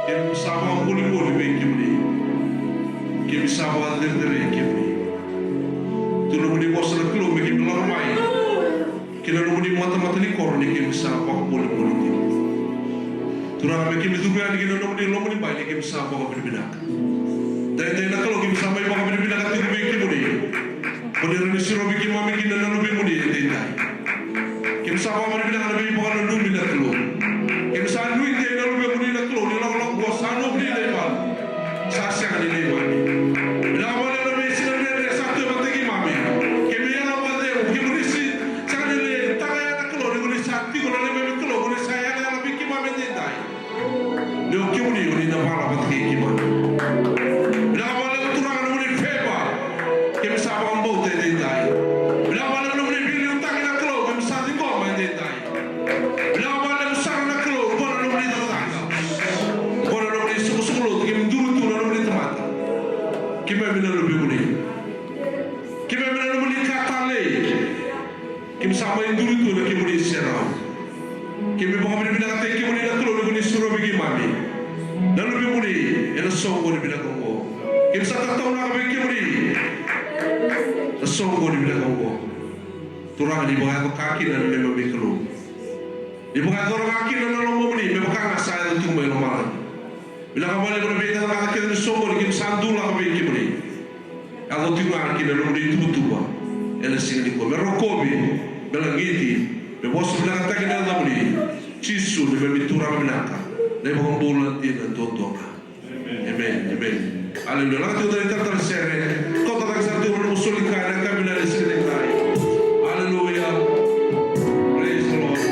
Kim sama buli-buli be kimni. Kim sama dere kimni. Tulu buli bosra kilo be kim larmai. Kilo buli mata-mata ni korni kim sama buli-buli kim. Turang be kim dugan kilo buli lomuni bai kim sama berbeda. Dan kalau kim sama ibu berbeda kat be kimni. Pada ni siro be kim mami kim nanu be mudi dai. Kim sama berbeda be ibu kan nanu be kilo. Kim sama duit dia nanu be mudi kilo ni long bos anu be dai bal. Sasya kan ni bal. Bila awal nanu be sino be satu bategi mami. Kim ya na bade kim mudi si sangat le tagaya kilo ni mudi sakti ko na be kilo mudi saya na be kim mami dai. Dia kim mudi na bala bategi kim mami. Bila awal turang nanu be feba. Kim sama ambo te dai. Bila awal nanu be bilio tagaya kilo kim sa di ko ma dai. Bila awal nanu sarana kilo ko nanu be dai. Ko nanu be suku-suku kim duru tu nanu be tamata. Kim me nanu be mudi. Kim me nanu be katale. Kim sama duru tu na kim mudi serau. Kim me boka be kate kim mudi na kilo ni suro be kim mami. Nanu be mudi ena songo ni be na ko. Kim sa tahu na be kim mudi. Songo ni be na ko. Turang di bawah kaki dan memang mikro. Di bawah orang kaki dan lomba ni memang kan saya itu main normal. Bila kamu lagi berbeda dengan kaki dan songo ni sandul lah kami kini. Kalau tinggal kaki dan lomba itu tuba. Ele sini ko merokobi belangiti. Bebos bilang kaki dan lomba ni. Cisu di bemitura menaka. Dari bawah bulan tiada tontonga. Amen. Amen. Haleluya. Lalu kita tertarik sere. Kau tak satu orang musuh ikan kami dari sini lagi. Hallelujah. Praise the Lord.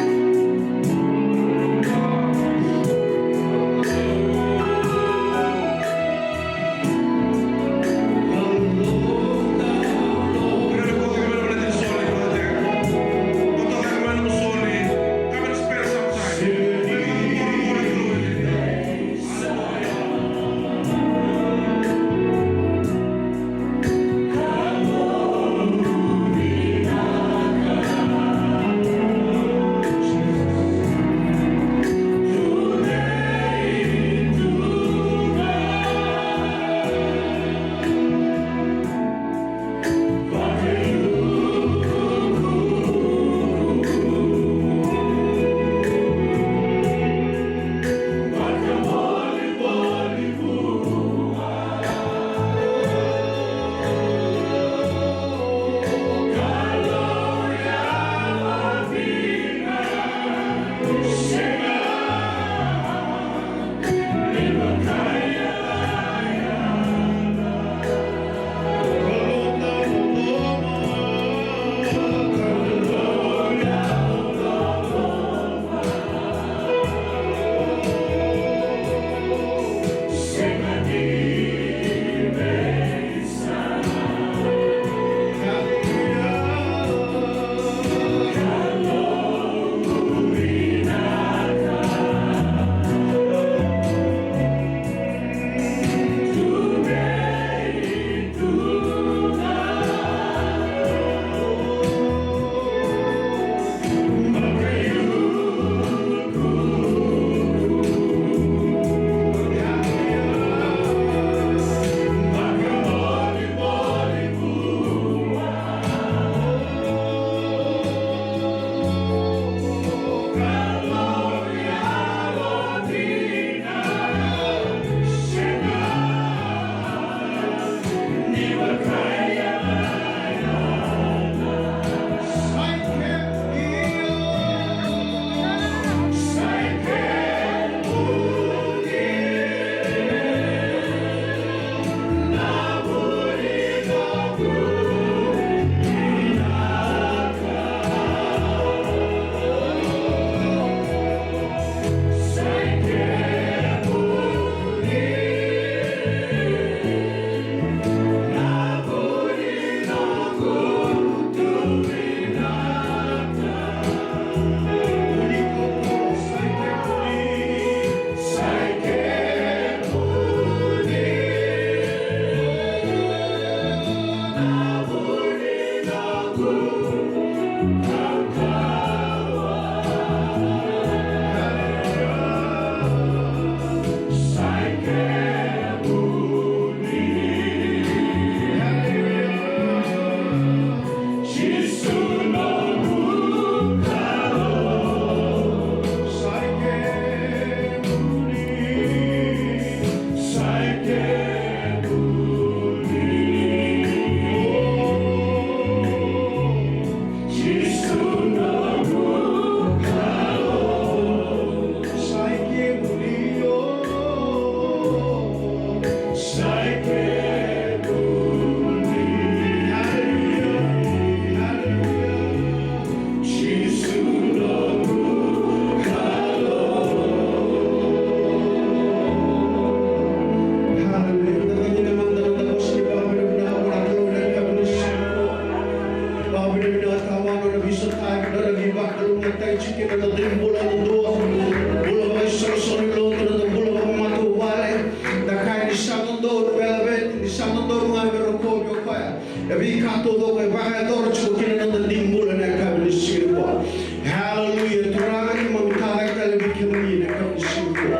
todo que vai todo chulo que não tem dimbulan na cabeça sirvo. Hallelujah. Turanga que mamtara que ele bikini na cabeça sirvo.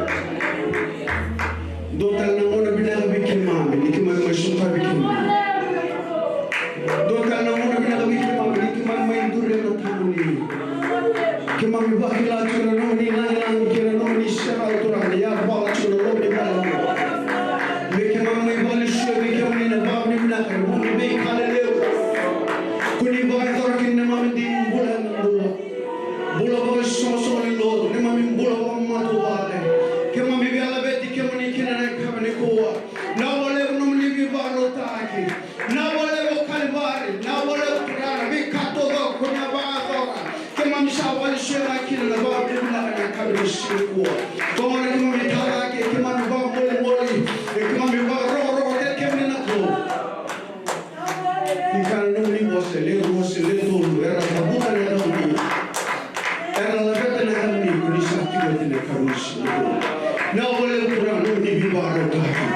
Dotal na mona binaga bikini mami, ni kima mai suta bikini. Dotal na mona binaga bikini mami, ni kima mai dure na tabuni. Kima mi bakila chuna no ni na lang kira no ni sera turanga ya bala chuna no ni bala. Bikini mami bali shwe bikini na babni binaga buni be kaleleu. Kuni bagai torakin na mami dimbulan dua. Bula bagai so-so ni lo, ni mami bula bagai matu bale. Ke mami biala beti ke mani kina na kabani kuwa. Na wale unumni bi baro taki. Na wale o kalbari, na wale o kurara bi kato do kunya baga tora. Ke mami sa wale shera kina na bagai bula na kabani shiri kuwa. Kongore ke mami taraki, ke mami bagai moli, ke mami bagai ro ke mami na kuwa. Ikana nuni bose le tolu era tabuta le nuni. Era la vete le nuni kuni sakti gote le karusi. Na wale kuna nuni bi baro taki.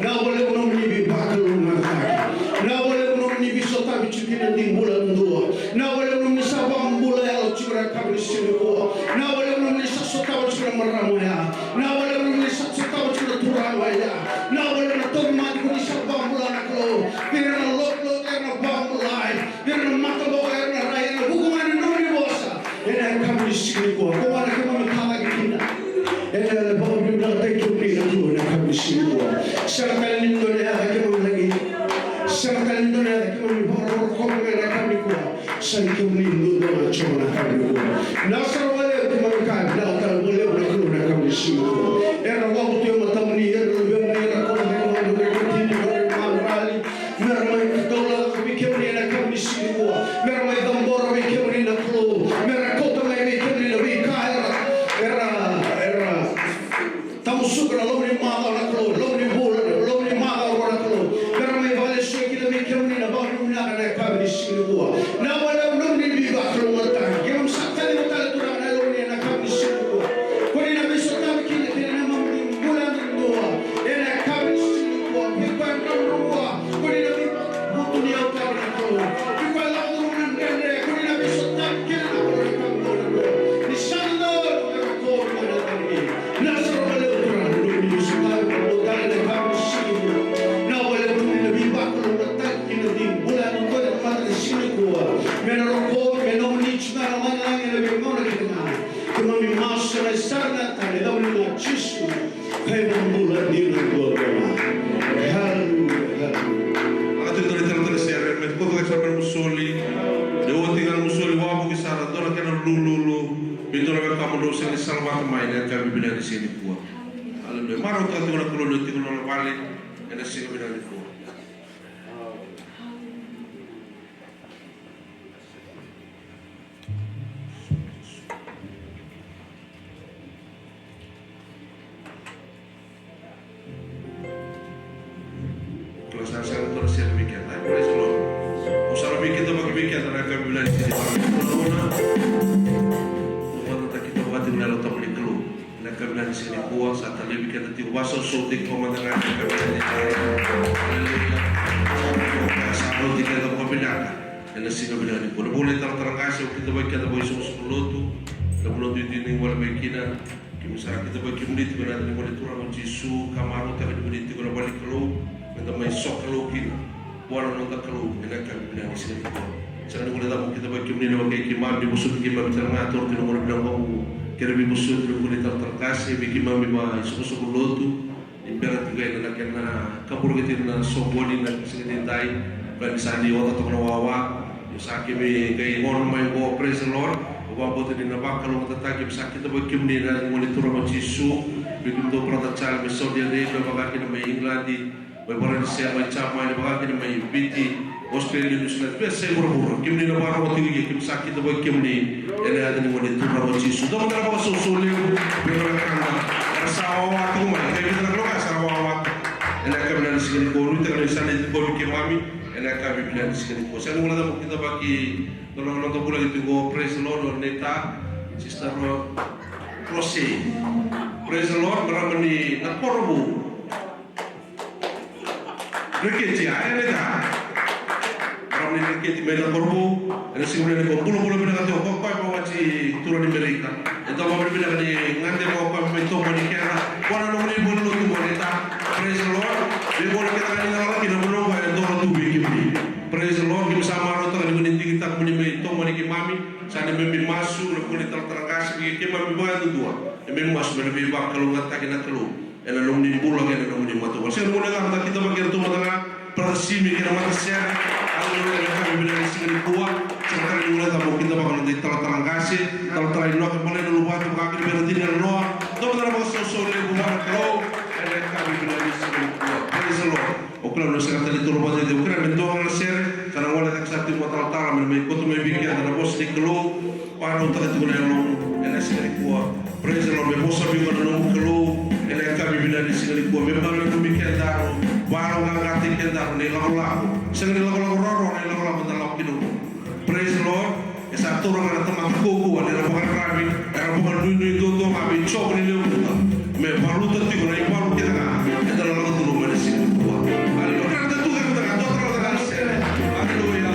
Na wale kuna nuni bi bakal lunga taki. Na wale kuna nuni bi sota bi chukina dimbula ndua. Na wale kuna nuni sabang bula ya chukura karusi ndua. Na wale kuna nuni sota wa chukura maramu ya. Na wale kuna nuni sota wa chukura turawa ya. Na wale kuna togma kuni sabang bula naklo. Kira na lok na bamulai. Kira na makabo na raya na hukuman na nuni bosa. Ena karusi ndua. Kwa na kama mitala kina. Ena na babu na tekuni na kuwa na karusi ndua. Sarakal nindo na kama lagi. Sarakal nindo na kama baro koma na kami kuwa. Sarakal nindo na choma na kami kuwa. Nasar wale kama kai na tal wale na kuwa na karusi ndua. Era wabu tu matamni era lubem ni era kona na kama na kutini na marali. Mermai dola bikemni na karusi ndua. Mermai dambora bikemni na klo. Merakota mai bikemni na bikaira. Era tamusuk na lomni mala na klo. Lomni bula lomni mala na klo. Mermai vale sheki na bikemni na babu na karusi ndua. Na wala lomni biba klo mata. Kemam sakali mata turang na lomni na karusi ndua. Kuni na bisota bikini kina na mamdi bula ndua. Era karusi ndua. Bipan ndua. Kuni na butu ni autar na klo. Bipan la urun ndende. Kuni na bisota kina na klo na ndua. Ni sando na klo na ndani. Nasro wale urun lomni bisota bula na karusi ndua. Na wale lomni na biba klo mata kina di bula ndua na mata sini kuwa. Mena roko mena unich na ramana na bimona kina. Kama mi master na sarna tani lomni na chisu. Kaya bula di ndua kama. Hallelujah. Atin tole tole siya met ko ka sa musoli. Dewo tingal musoli wa mo kisara dora kana lulu. Bito na ka mo do sa salwa mai na ka bibina di sini kuwa. Hallelujah. Maro ka tingal ko lo tingal na vale na sini bibina di kuwa. Saya tole siya weekend. Ay praise the Lord. Usara weekend to mag-weekend na ka bibina di sini para corona. Kita kita buat ini lalu tak boleh keluar. Nak kembali di sini kuat saat tadi kita tiba waso syuting pemandangan kembali di sana. Sahabat kita tak berpindah. Yang nasi kembali di kuat. Boleh terang kasih kita bagi kita bagi semua sepelotu. Sepelotu ini boleh bagi kita. Misalnya kita bagi menit kita nanti boleh turun menjisu kamar kita bagi menit kita balik keluar. Kita main sok keluar kita. Buat nonton keluar. Nak kembali di sini kuat. Sana boleh tahu kita bagi menit bagi kimam di musuh kita bicara ngatur kita boleh bilang kamu. Kira bi musuh itu boleh terkasih bikin mami mah suku lotu ibarat juga yang nak kena kabur kita na soboli na segede tai bagi sandi wata to wawa yosaki be gay on mai go praise the Lord wa bote di nabak kalau tatagi sakit bakim ni na monitor mo Jesu bikin do prata chal be Saudi Arabia bagaki na may England may baran siya may chama ni bagaki na may biti Australia New Zealand pese buru kimni na baro mo tigi kim sakit bakim ni ena ada ni monitor mo Jesu do na ba susuli pero kanga sawa waktu man kaya kita nak sawa waktu ena ka bilang sini ko lu tengah sana itu ko bikin mami ena ka bilang sini ko saya mula dah kita bagi tolong nonton pula itu go praise the Lord neta sister Rosie praise the Lord beramani nak korbu rekeji ayah neta ni ke ti mena korbu ene sigure ne ko bulu bina ka to ko pa wati tura ni Amerika e to mo bina ka ni ngande ko pa me to mo ni kera kona no ni bulu tu mo ni ta praise the Lord be mo ke ta ni na ki no mo ba do tu be ki praise the Lord ki sama ro ta ni ni kita mo ni me to mo ni ki mami sa ne me masu no ko ni ta tragas ki mami ba tu dua e me masu me be ba kalau ngata ki na kelu ela no ni bulu ke no ni mo to se mo na ka kita ba ke to mo na prasimi ke na mata se allora kami bila disini kuat sekarang ini kita mau kita bakal di talang kasih talang ini akan boleh lupa tu kaki berhenti di luar tu benar benar sosok yang bukan kalau ada kami bila disini kuat praise the Lord oklah nu sekarang tadi turun baju itu oklah bentuk orang share karena wala tak satu buat talang memang ikut membikin ada bos di kelu panu tak itu yang lu yang disini kuat praise the Lord bos sabi kalau lu kelu yang kami bila disini kuat memang lu bikin daru baru ngangkat ikan daru ni lagu sing lagu roro ni lagu bentar kinu praise the Lord esa turun ada teman kuku ada bukan kami ada bukan dunia itu tu kami cok ni dia bukan me baru tadi kau ni baru kita kan ada lagu turun mana sih buat haleluya kan tentu kan kita kan terus kan haleluya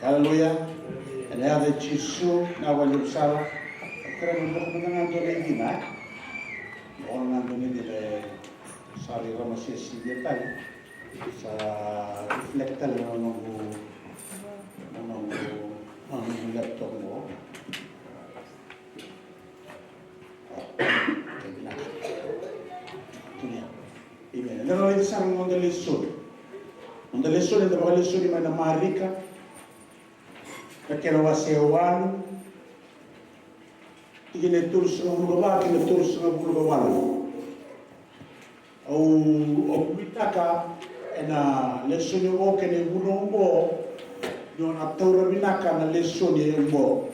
Hallelujah. And now that you saw, now when you saw, kaya mo nang ando na hindi na, o nang ando na nila sa rama siya siya tayo sa reflectal na ng laptop mo. Amen. Naralit sa mga lesson. Ang lesson ito mga lesson ni Manamarika. Naquela sewan, tigine turus ng bulgawa, tigine turus ng bulgawa. O bitaka na lesson yung oke ni bulong mo, yung atura binaka na lesson yung mo.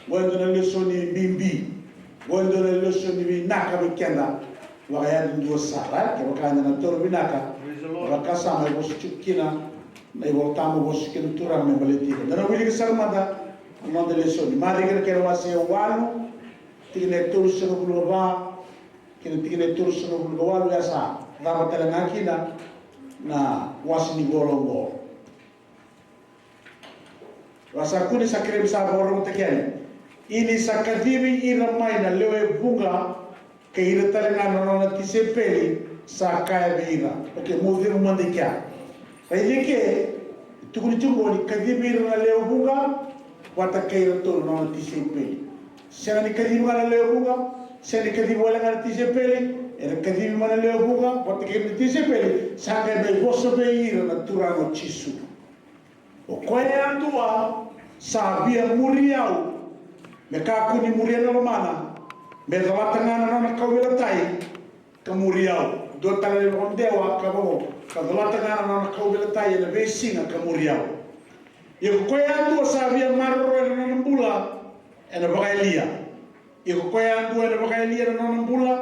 Wendo na lesson ni bimbi, wendo na lesson ni binaka bikenda, wakaya din dua sarat, kaya wakaya na atura binaka. ora kasa mai vos chukina mai voltamo vos kin turang me baletina dana wili ke sarmada no de lesoni mari ke wase walu tine tur sunu bulwa kini tine tur sunu bulwa walu yasa dama tele nakina na wasini golongo wasa kuni sakrem sa borong teken ini sakadimi ira mai na lewe bunga ke ira tele na no tisepeli sa kaya beira oke movi mandikia ai ke tukuni tumboni kadimi ira na lewe bunga wata ke ira to no tisepeli seni kadimi na lewe bunga seni kadimi wala na tisepeli era kadimi na lewe bunga wata ke ira tisepeli sa kaya be voso beira na turano chisu o koya tua sabia muriau me ka kuni muria na romana me dalatanga na kawela tai ka muriau do tale ondewa ka bo ka dalatanga na kawela tai na vesinga ka muriau e koya tua sabia marro na mbula e na bagalia e koya tua na bagalia na mbula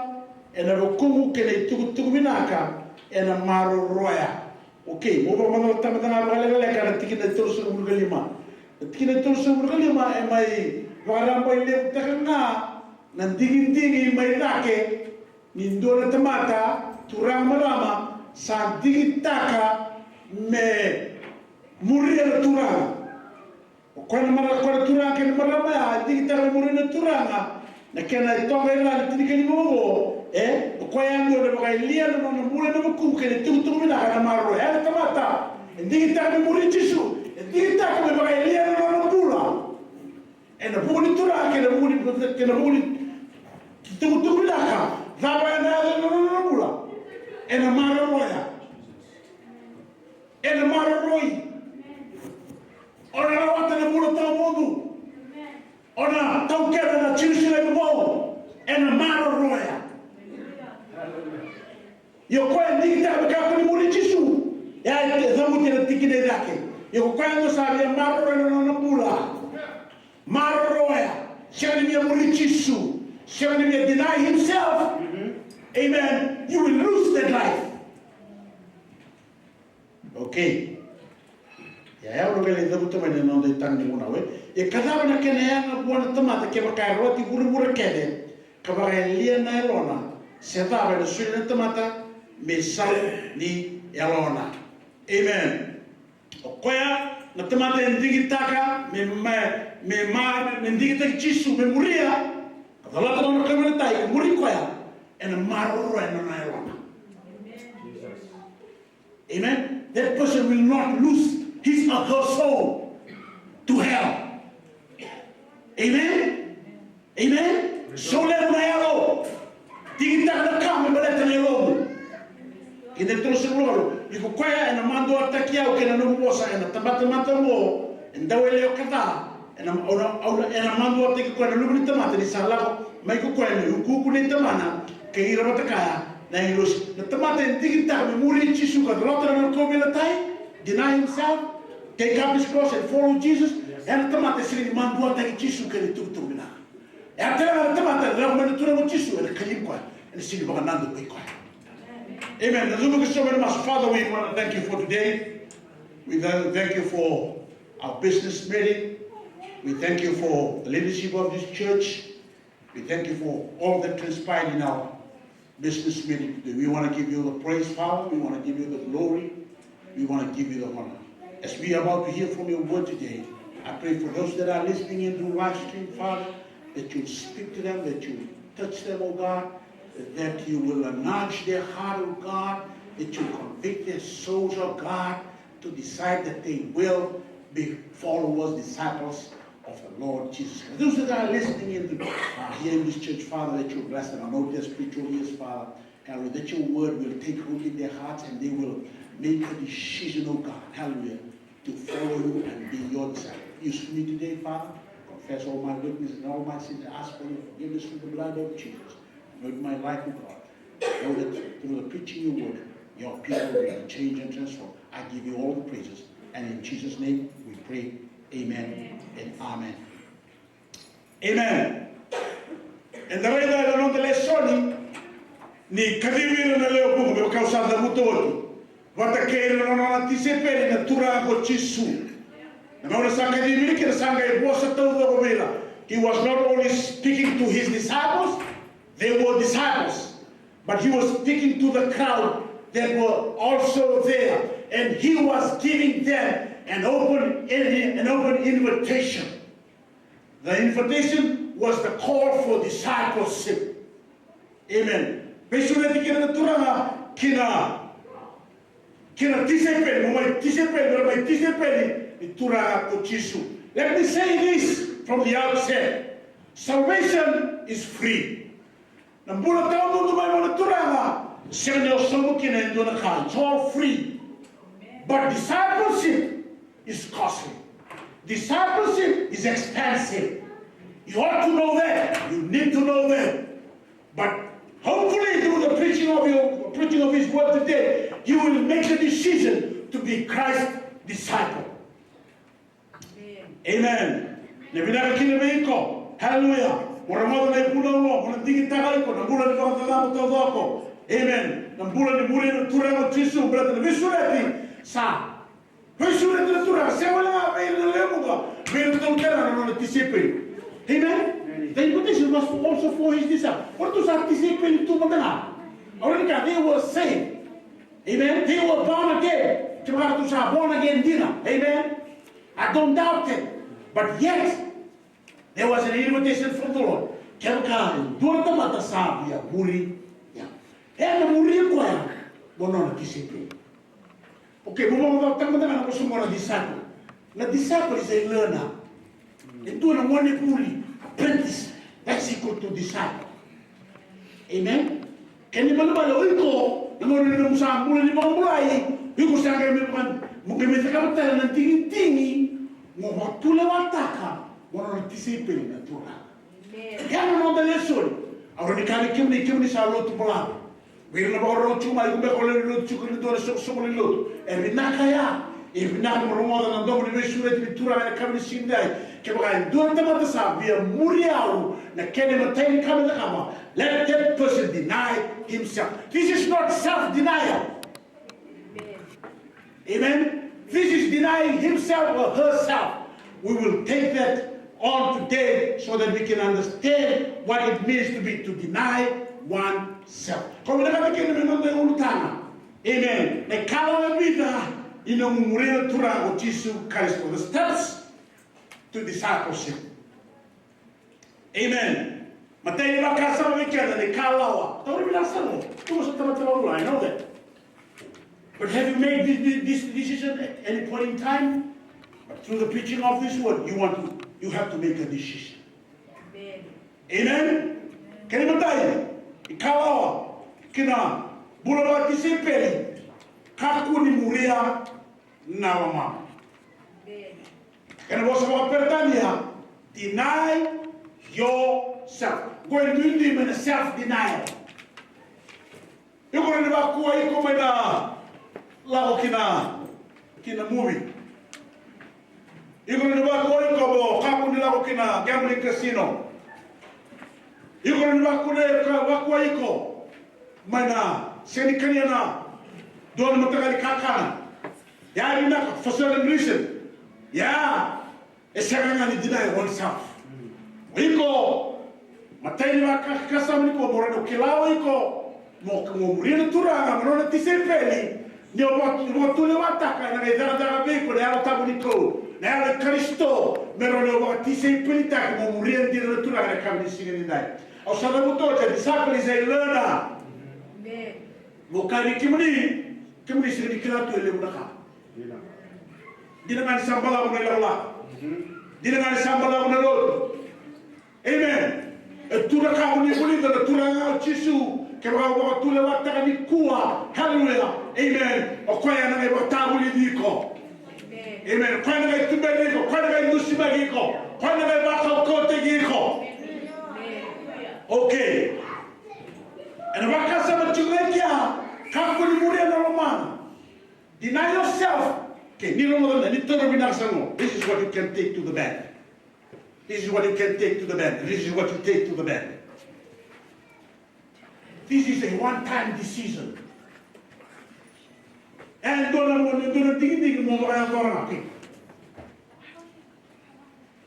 e na kumu ke le tuku binaka e na marro roya okay mo ba mana tama tanga bagalia ka tikina tursu bulgalima tikina tursu bulgalima e mai waramba ile takanga nandigin-digi may rake nindora tamata turang marama sa digitaka me muria turang kwana mara kwana turang ken marama ya digitaka muria turanga na kena tonga ila tinikani mo kwaya ndo ba ilia no mula no ku ken tu mina kana maro ya tamata digitaka muria chisu digitaka ba ilia no mula ena buni tura ke na buni tu bilaka daba na no bula ena maro roya ena maro roi ona na wata na bula ta modu ona tau ke na chirisile mo ena maro roya yo kwa ndikita ka ko muri chisu ya te zamu te tikine dake yo kwa ndo sabe maro roya no bula Maroya, Shanimia Murichisu, Shanimia deny himself, amen, you will lose that life. Okay. Ya ulo gele dabu tamane no de tangi una we. E kadaba na kene ya buona tamata ke baka roti buru kede. Ka ba lia na elona. Se dava na suina tamata me sal ni elona. Amen. Okoya na tamata ndigitaka me ndigita chisu me muria. Kadala no kamera tai muri koya. And maro and na elona. Amen. That person will not lose his or her soul to hell. Amen. Amen. So let me know. Tingita na kama baleta na lobo. Kinde troso lolo. Iko kwaya na mando atakia o kena no bosa na tabata mo. Ndawele o kata. Na mando ataki kwa na lubu tamata ni salako. Mai ko kwaya ni ukuku ni tamana. Ke ira matakaya. Na ilos na tamata tingita me muri chisu ka rota na ko tai. Deny himself, take up his cross and follow Jesus. And tamata sili mando ataki chisu ke ni tukutumina. After tamata la mo tura mo chisu na kalim kwa. And sili baka nando ko kwa. Amen. Father, we want to thank you for today. We thank you for our business meeting. We thank you for the leadership of this church. We thank you for all that transpired in our business meeting today. We want to give you the praise, Father. We want to give you the glory. We want to give you the honor. As we are about to hear from your word today, I pray for those that are listening in through live stream, Father, that you speak to them, that you touch them, oh God, that you will enlarge their heart, oh God, that you convict their souls, oh God, to decide that they will be followers, disciples of the Lord Jesus Christ. Those that are listening in here in this church, Father, that you bless them. I know their spiritual ears, Father, and that your word will take root in their hearts and they will make a decision, oh God, hallelujah, to follow you and be your disciple. Use me today, Father. Confess all my weaknesses and all my sins. Ask for your forgiveness through the blood of Jesus. Anoint my life, oh God. Know that through the preaching of your word, your people will be changed and transformed. I give you all the praises. And in Jesus' name we pray. Amen and amen. Amen. And the way that I know the lesson ni kadiri na leo buku me causar da mutoli. Wata keira no na tisepeli na tura ko chisu. Na mauna sanga di miki na sanga e bosa tau do govela. He was not only speaking to his disciples, they were disciples, but he was speaking to the crowd that were also there, and he was giving them an open invitation. The invitation was the call for discipleship. Amen. Pesule kina turanga kina tisepeli, mamai tisepeli turanga ko chisu. Let me say this from the outset. Salvation is free. Nambula tao mundo mai mana turanga, sendo somo kina ndona ka. It's all free. But discipleship is costly. Discipleship is expensive. You ought to know that. You need to know that. But hopefully through the preaching of His word today, you will make the decision to be Christ's disciple. Amen. Nebinaka kina meiko. Hallelujah. Moramoda na ipuna mo. Mona tiki taga iko. Nambula ni wakatala mo tawako. Amen. Nambula ni muri na tura mo chisu. Brata na visureti. Sa. Visureti na tura. Sewala nga meira na lemuga. Meira na utera na tisipi. Amen. The invitation was also for his disciples. What does that disciple to Madana? Already they were saved. Amen. They were born again. Born again dinner. Amen. I don't doubt it. But yet, there was an invitation from the Lord. Kelka, durata mata sabia, muri, ya. And muri ko ya, bono na disciple. Okay, bumo tama tama na kusumo na disciple. Na disciple is a learner. Ito na one puli, apprentice. That's equal to disciple. Amen. Kani malabala iko, na mo rin mo sa mula ni mga mulay. Iko sa kami mukimi sa kapatala ng tingi-tingi. Mo matule wataka, mo na disciple na tura. Kaya mo na lesson. Aro ni kami kimni sa lotu pala. Wala na ba ro chuma yung beko le lotu chukuli do so le lotu. Binakaya, binaka mo mo na ndo ni mesure ni tura na kami sindai. Kaya ba do na mata sa via muriao na kene matay kami na kama. Let that person deny himself. This is not self-denial. Amen. This is denying himself or herself. We will take that on today so that we can understand what it means to deny oneself. Amen. The steps to discipleship. Amen. I know that. But have you made this decision at any point in time? But through the preaching of this word, you have to make a decision. Amen? Can you imagine? Ikaw, kina, bulawa tisipeli, kakuni muria nawama. Can you also pertania? Deny yourself. Go and do them in a self-denial. You're going to back away, come lao kina movie. Iko ni wako iko kapu ni lao kina gambling casino. Iko ni wako iko mana seni kaniana don matagali kakana. Ya ni na for certain reason. Ya esaganga ni deny oneself. Iko matai ni wakakasa ni ko moreno kilao iko mo murina turanga morona tisepeli. Ndio watu wataka na ngedara beko na alo tabuniko na alo Kristo merone watise ipelita mo muria ndira natura na kamni singeni ndai au sana mutocha disciple is a learner. Amen. Mukari kimni singeni kila tu ele munaka dina ngani sambala mo la dina ngani sambala mo lo. Amen. Etura ka mo ni bolida na turanga chisu kema watule wataka ni kuwa. Hallelujah. Amen. Okwaya na ngebo tabuli diko. Amen. Kwani ngai tumbeleko, kwani ngai nusimagiko, kwani ngai bakakote giko. Okay. And wakasa machumekia kakuni muria na romana. Deny yourself. Okay, nilo mo na nitoro binaksango. This is what you can take to the bank. This is what you can take to the bank. This is what you take to the bank. This is a one-time decision. And dona tinggi mo kaya orang aku.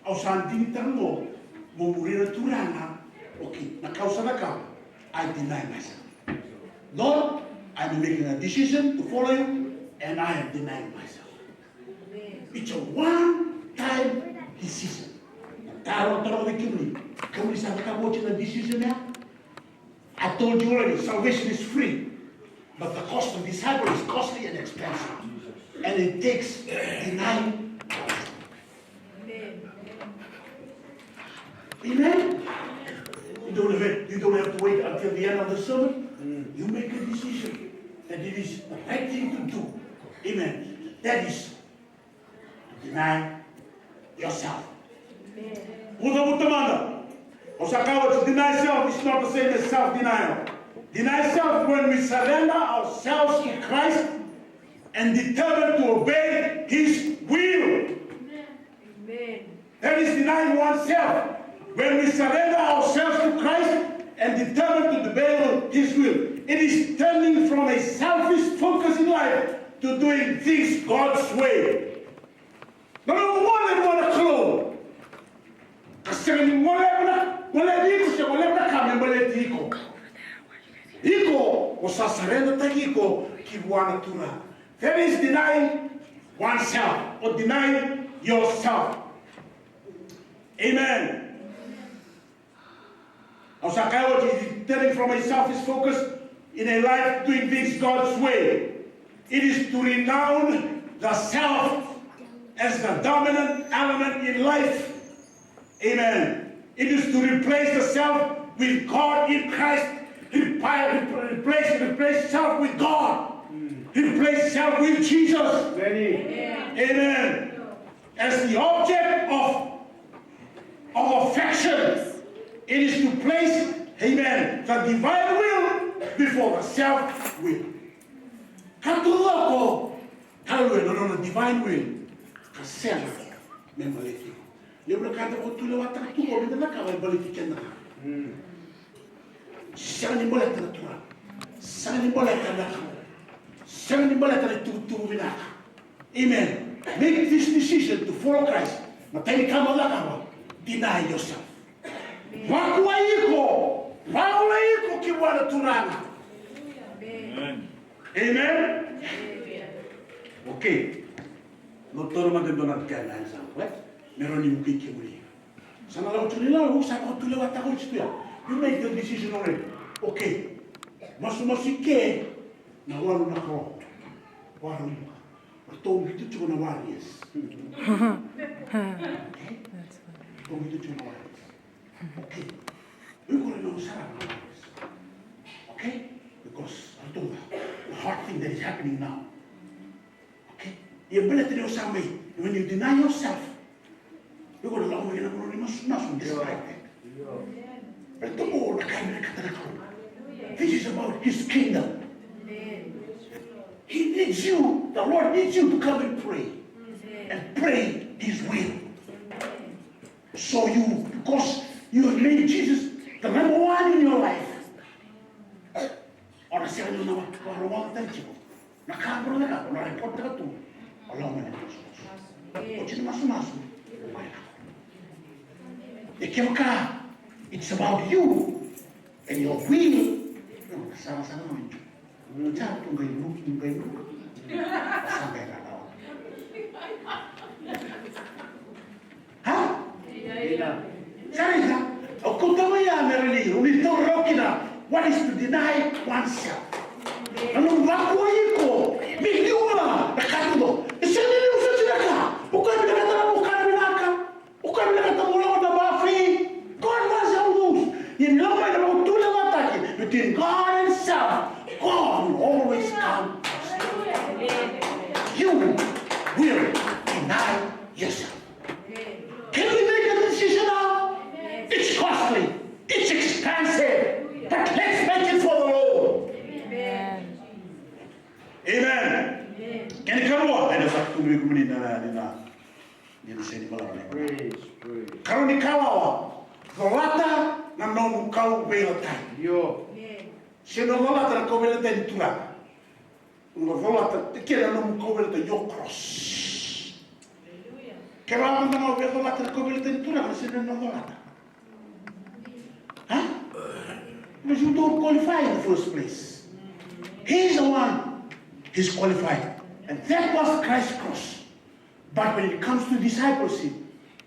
Au santi tango mo murira turana. Okay, na causa na kau. I deny myself. Lord, I'm making a decision to follow you, and I am denying myself. It's a one-time decision. Taro di kimli. Kamu sabi ka mo na decision ya? I told you already, salvation is free, but the cost of disciple is costly and expensive, and it takes denying. Amen. You don't have to wait until the end of the sermon. You make a decision that it is the right thing to do. Amen. That is to deny yourself. Muda. To deny self is not the same as self-denial. Deny self when we surrender ourselves to Christ and determine to obey His will. Amen. That is denying oneself. When we surrender ourselves to Christ and determine to obey His will, it is turning from a selfish focus in life to doing things God's way. Number one, I want to clone. That is denying oneself or denying yourself. Amen. Osakawa is turning from a selfish focus in a life doing things God's way. It is to renounce the self as the dominant element in life. Amen. It is to replace the self with God in Christ. Replace self with God. Replace self with Jesus. Amen. Amen. As the object of affection. It is to place, amen, the divine will before the self-will. Katulako, no, divine will. The self-memority. Lembra kada ko tulawat na tuwa, bida na kawal balikin na. Saan ni bola tanatura? Saan ni bola tanaka? Saan ni bola tanatuturo binaka? Amen. Make this decision to follow Christ. Matay ka malakawa. Deny yourself. Wakuwaiko kiwana turana. Amen. Okay. Notoro magandang kailangan sa right? Meron yung kikimuli. Sana lang tulila, usap ko tuliwa tako istuya. You make the decision already. Okay. Masumasike na walo na ko. Walo na. Atong gitu cuma na waris. Atong gitu cuma na waris. Okay. We're going to know Sarah. Okay? Because I told her the hard thing that is happening now. Okay? The ability to know somebody. When you deny yourself, you're going to allow me to know you must not despite that. But the more this is about His kingdom. He needs you, the Lord needs you to come and pray. And pray His will. So because you have made Jesus the number one in your life. Ora siya nyo naman, warong tayo. Nakabro na ako, na-report na ito. Alam mo na ito. O siya maso-maso. Ka, it's about you and your will. Sama-sama naman yun. Diyan, yung gayo. Sampai na daw. Ha? Sarita, o kung tamaya meron niyo, unituro kina, what is to deny oneself? Anong bakuhin ko? Bigyo ba? Nakatulo. Isang nilusan sila ka. Bukan nakatala mo ka na binaka. Bukan nakatala mo na bafi. God wants to lose. Yung lamay na magtulang atake between God and self. God will always come. You will deny yourself. Can we make a decision now? It's costly. It's expensive. But let's make it for the Lord. Amen. Amen. Can you come on? Ano sa tubig mo nina sa inyo malaki. Karon ni kawawa. Galata na nung kau belatay. Yo. Sino galata na kau belatay tura. Nga volata te kera no mukobel te your cross. Kera anda no ve volata te kobel te tura ma sene no volata. Huh? Because you don't qualify in the first place. He's the one. He's qualified. And that was Christ's cross. But when it comes to discipleship,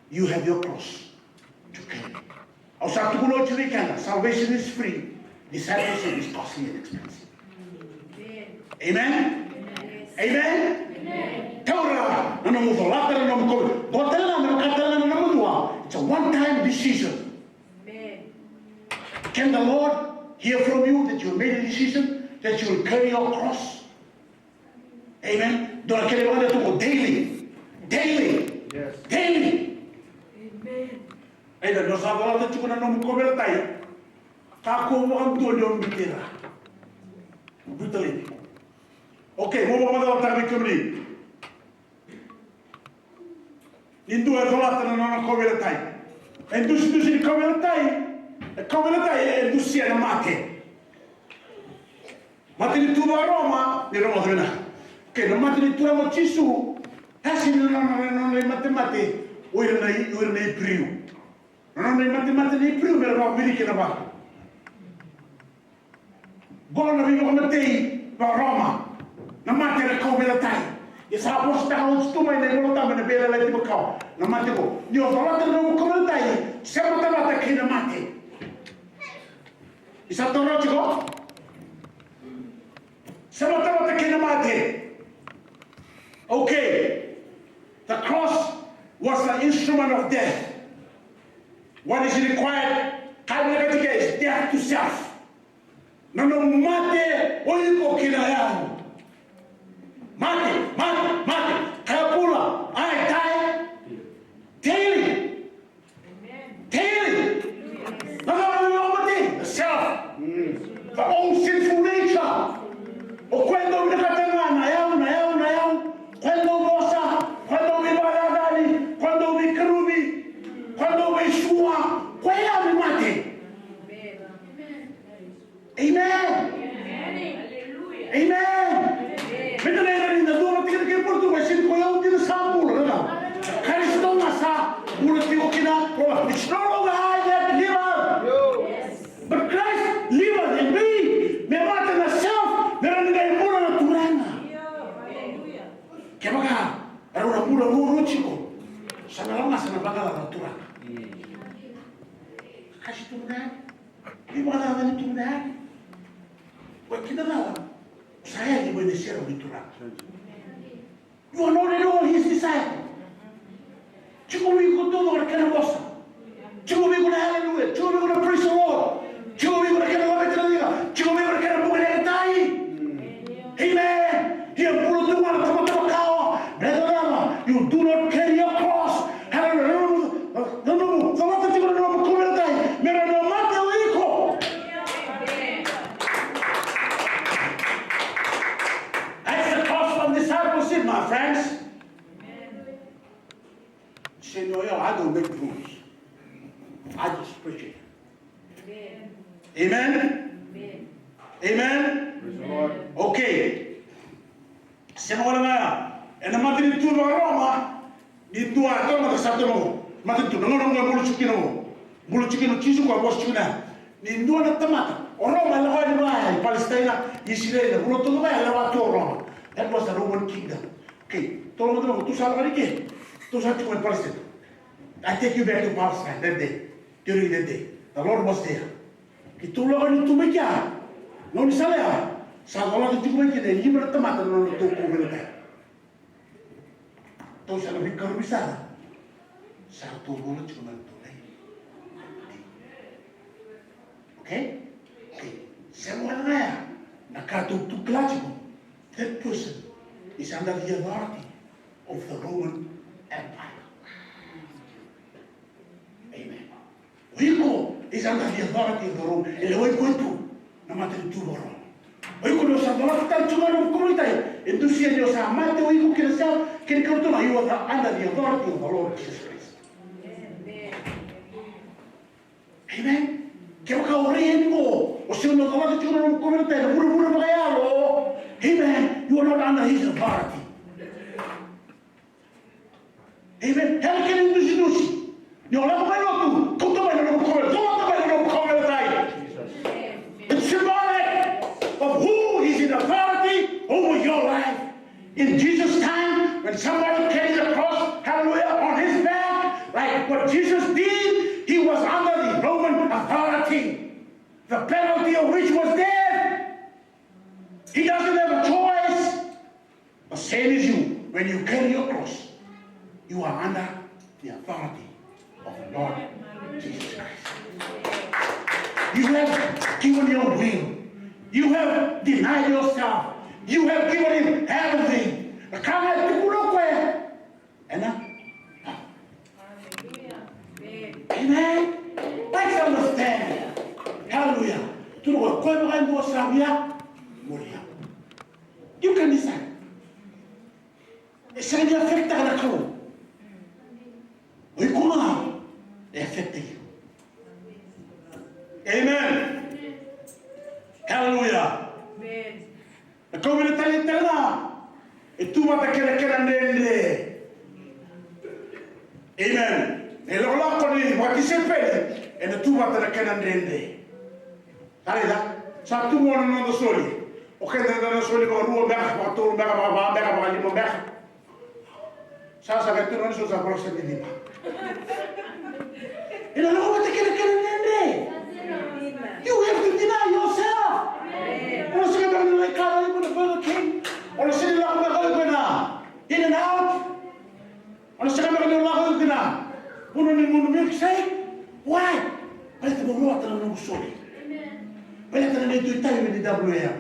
you have your cross to carry. Salvation is free. Discipleship is costly and expensive. Amen? Amen? It's a one-time decision. Can the Lord hear from you that you made a decision that you will carry your cross? Amen? Don't carry on to go daily. Daily. Yes. Daily. Amen. Aida no sabala te tukuna no mukobel tai. Ka ko mo am do do mitera. Brutally. Okay, mo mo da ta mi kumri. Indu e dolata no no kobel tai. Endu si kobel tai. E kobel tai e du si na mate. Mate ni tu Roma, ni Roma dena. Okay, no mate ni tu mo Cisu. Assim não é matemática. Hoje não é frio. Não é matemática nem frio, mas não é que não vai. Agora não vem como tem para Roma. Não mate na cova da tai. E sabe o que está onde estou mas nem voltar mas na beira lá de bacau. Não mate go. E o valor não como da tai. Se a mata mata aqui não mate. E sabe o que go? Se a mata mata aqui não mate. Okay. The cross was the instrument of death. What is required? Is death to self. No mate, oiko kinayano. Mate. Kapula, I die daily. Daily. The self. The own sinful nature. O cuando me katanga na yao. Cuando mosa. Quando mi baradani, quando mi kerubi, quando mi shua, quella mi mate. Amen. Amen. Mentre era in da dove che porto ma sin ko yau din sa bulu na. Kristo na sa bulu ti ko kina, it's no longer I that live. But Christ lives in me. Me mate na self, me ran ga bulu na turana. Kemaga era una pura loro chico. Sanalama sanabagala na turana. Kashi turana. Ibada na turana. Wa kidala. Saya di benedicere di turana. You are not at all his disciple. Chico we go todo perché na mossa. Chico we go na hallelujah. Chico we go na praise the Lord. Chico we go na kena wa betra. Chico we go na kena buona dai. Amen. He puro tu mano como tu cao. You do not carry your cross. That's the cost of discipleship, my friends. Senhor, I don't make rules. I just preach it. Amen? Amen? Okay. Senhor, and the mother in two Roma, in two I don't understand. Mother to no bulu chicken chisu kwa boss chuna. Ni ndo na tamata. Roma la hoi mai Palestina, Israel, bulu to mai la wa to Roma. That was the Roman kingdom. Okay, to lo mo tu sa ke. Tu sa tu Palestine. I take you back to Palestine that day. During that day, the Lord was there. Ki tu lo ni tu me kya. No ni sala. Sa lo tu me ke de libra tamata no to ko vele. To sa lo bikar bisa. Sa to bulu chuna to. Okay? Someone there, that person is under the authority of the Roman Empire. Amen. Oiko is under the authority of the Roman. Ele oiko itu, na materi tu Roma. Oiko no sa dola kita cuma no komunitai. Itu sia no sa mate oiko kira sa kira kau tu na you are under the authority of the Lord Jesus Christ. Amen. Che ho caurito, o se non trovate più non come te, pure magaialo, Amen. You are not under his authority. Amen. Hela kene nusi. Ni ola ko no tu. Ko to ba no ko. Ko to ba no ko tai. It's symbolic of who is in authority over your life. In Jesus' time, when somebody carries a cross, hallelujah, on his back, like what Jesus did, he was under the Roman authority. The penalty of which was death. He doesn't have a choice. The same as you. When you carry your cross, you are under the authority of the Lord Jesus Christ. You have given your will. You have denied yourself. You have given him everything. Amen. Let's understand. Hallelujah. You can decide. It's going to affect the crew. We come they affect you. Amen. Hallelujah. The community tell itu mata kira-kira nende. Amen. Elola koni wati sepele ene tu mata kira nende. Tarida satu mono no soli. Oke na soli ko ruo ba wato ba ba limo ba. Sa betu no so sa proses di ba. Elola wati kira-kira nende. You have to deny yourself. Ono sige ba ni kala ni Burger King. Ono sige la ko na in and out. Ono sige ba ni la ko na. Puno ni mo milkshake. Why? Pwede mo mo atana no soli. Pwede atana ni tu tayo ni WM.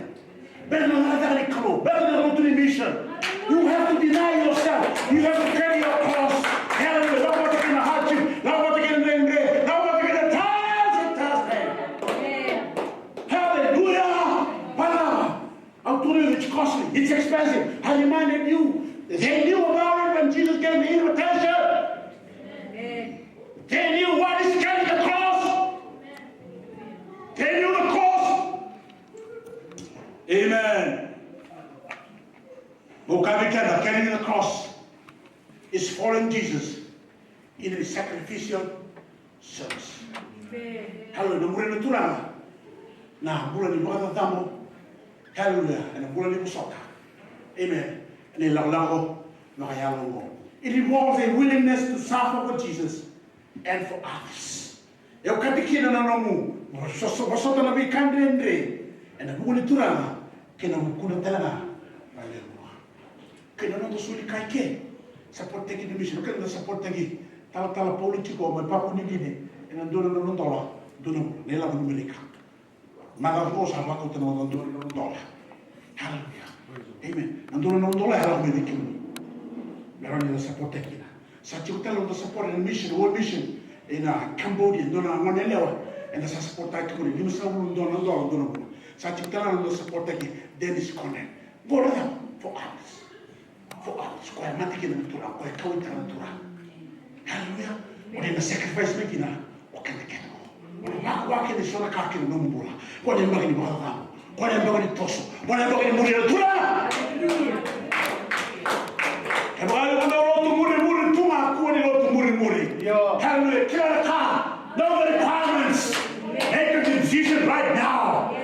Pwede mo atana ni kalo. Pwede mo to the mission. You have to deny yourself. You have to carry your cross. Hallelujah. Not what you can hurt you. Not what you can do. Not what you can touch and touch them. Hallelujah. Authority is costly. It's expensive. I reminded you. They knew about it when Jesus gave the invitation. They knew what is carrying the cross. They knew the cross. Amen. Carrying the cross is following Jesus in a sacrificial service. Hallelujah. Nah, bulan ni bawah tamu. Hallelujah. And bulan ni musoka. Amen. And in lago nakayalo. It involves a willingness to suffer for Jesus and for others. Eu katikina na nomu. Bosota na bikandende. And the bulan turanga kena mukuna talaga. Kena no suli kaike. Support teki di mission. Kena support teki. Tala politiko ma papu ni gine. And dona no dola. Dona nela ko Amerika. Maka rosa bako tano $1. Hallelujah. Amen. Nandun na $1 harap may dikim. Meron nila support tekina. Sa chukta lo support in mission, world mission in Cambodia, doon na ngonelewa. And sa support tayo ko ni sa $1 doon. Sa chukta lo support tekina Dennis Conner. Bora them for others. For others. Kaya matikin na tura, kaya kawin ka na tura. Hallelujah. Wala na sacrifice na kina. Okay na kina. Wake ni sona kaki no mbula. Kwa ni mbagi ni bala. Kwa ni mbagi ni toso. Kwa ni mbagi ni muri na tura. Kebali kuna lotu muri tuma kwa ni lotu muri. Hallelujah. Kila ka. No requirements. Make a decision right now.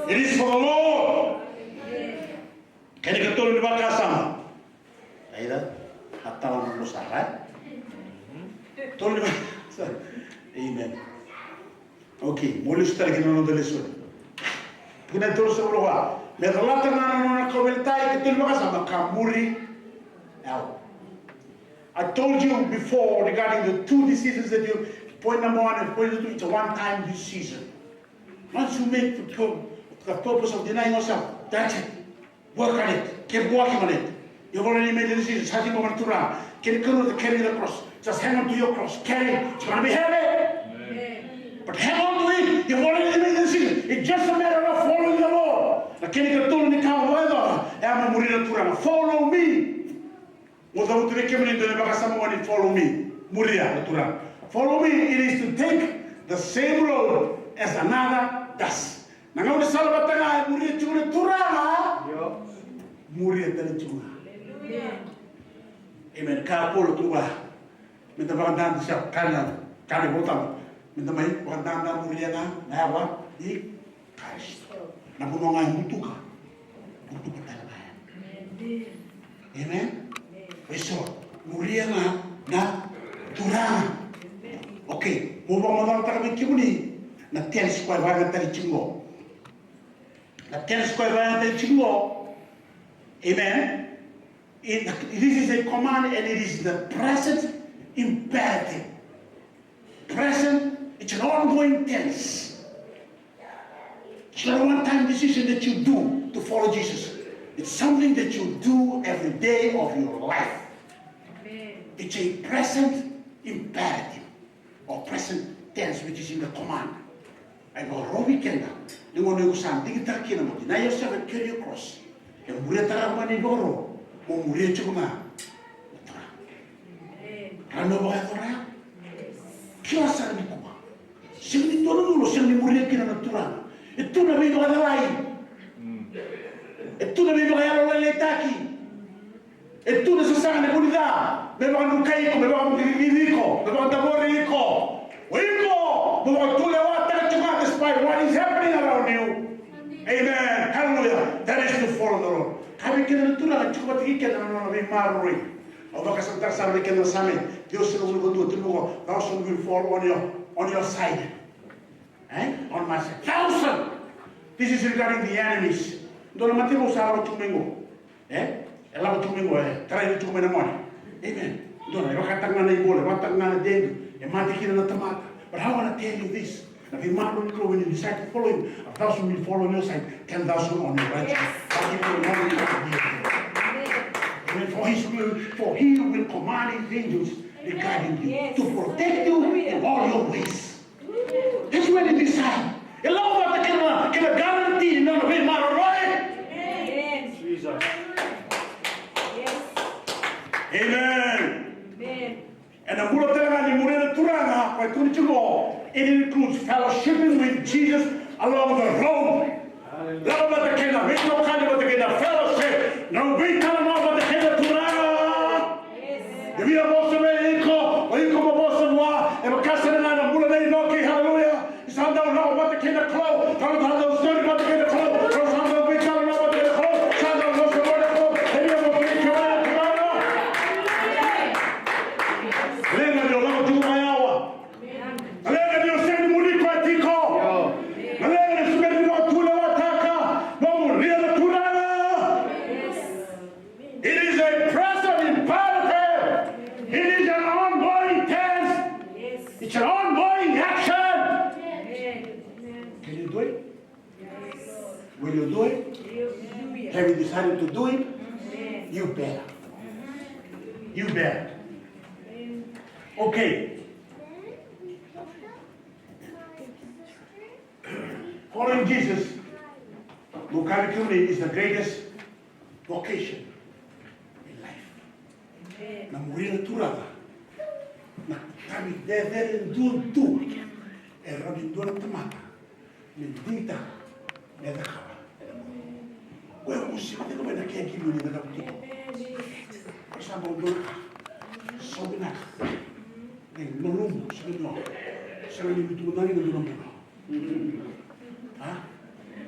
It is for the Lord. Kani katulong ni baka sama. Aida, hatawa ng lusara. Tulong ni baka. Amen. Okay, molesta lagi nono delle sole. Kuna tolo sa ulowa. Me relata na nono komentai ke tulma sama kamuri. Now, I told you before regarding the two decisions that you point number 1 and point 2. It's a one-time decision. Once you make the purpose of denying yourself, that's it. Work on it. Keep working on it. You've already made the decision. Sati mo mantura. Can you carry the cross? Just hang on to your cross. Carry it. It's going to be heavy. But hang on to it. You've already made the decision. It's just a matter of following the Lord. Follow me. Follow me. Follow me. It is to take the same road as another does. Muria tele chunga. Amen. Ka polo tua. Minta bandan siap kana botam. Minta mai bandan muria na wa I Christ. Na bunonga mutuka. Mutuka tala. Amen. Eso muria na turanga. Okay, mo ba mo ta ka kibuni na tens ko ba ga tali chingo. Na tens ko ba tali chingo. Amen. This is a command and it is the present imperative. Present, it's an ongoing tense. It's not a one-time decision that you do to follow Jesus. It's something that you do every day of your life. It's a present imperative or present tense which is in the command. I go, Robi Kenda, you want to use something that you can deny yourself and carry your cross. And Muretara Manigoro, or Murechuma. Rano Batora, Kiasanikuma. Sing Tono, sing Murekin and Turana. It took a bit of a line. It took a bit of a letaki. It took a Susana Buddha. Bevan Kaiko, Bevan Vico, Bevan Taborico. Wico, Bevan Tula, despite what is happening around you. Amen. Hallelujah. That is to follow the Lord. Kami kena tura cuba tiga kena nabi marui. Awak kesentar sampai kena sami. Dios selalu berdoa tunggu. Thousand will fall on your side. On my side. Thousand. This is regarding the enemies. Dona mati mo sa araw tumingo. Ela tumingo Try to tumingo naman. Amen. Dona wakatang na ibole, wakatang na dengue. Mati kina na tamata. But I want to tell you this. If you mark on when you decide to follow him, 1,000 will follow on your side, 10,000 on your right side. For he will command his angels regarding you to protect you in all your ways. That's when he decide. Allow what can guarantee none of him, right? Jesus. Amen. And the Murata and Murata Turana, by Kunchugo. It includes fellowshipping with Jesus along the road. Fellowship. No, we tell them about the head of Turana. If you are also very equal, or you come about some law, and a castle and a bullet, hallelujah. You sound don't know about the king of clothes. Don't know those stories about the king of clothes. Don't know we tell them about the king of clothes. Sound don't know the word of clothes. And you have a big Turana. Lena, you'll never do my hour. It is a present imperative. It is an ongoing tense. It's an ongoing action. Can you do it? Will you do it? Have you decided to do it? You better. You better. Okay. Following Jesus, is the greatest vocation in life. Na morir turada. Na kami deve do. Era de dona tomata. Medita me da kaba. Well, we see what they're going to give you in the people. For example, so we not. No room, so we know. So we need to do nothing.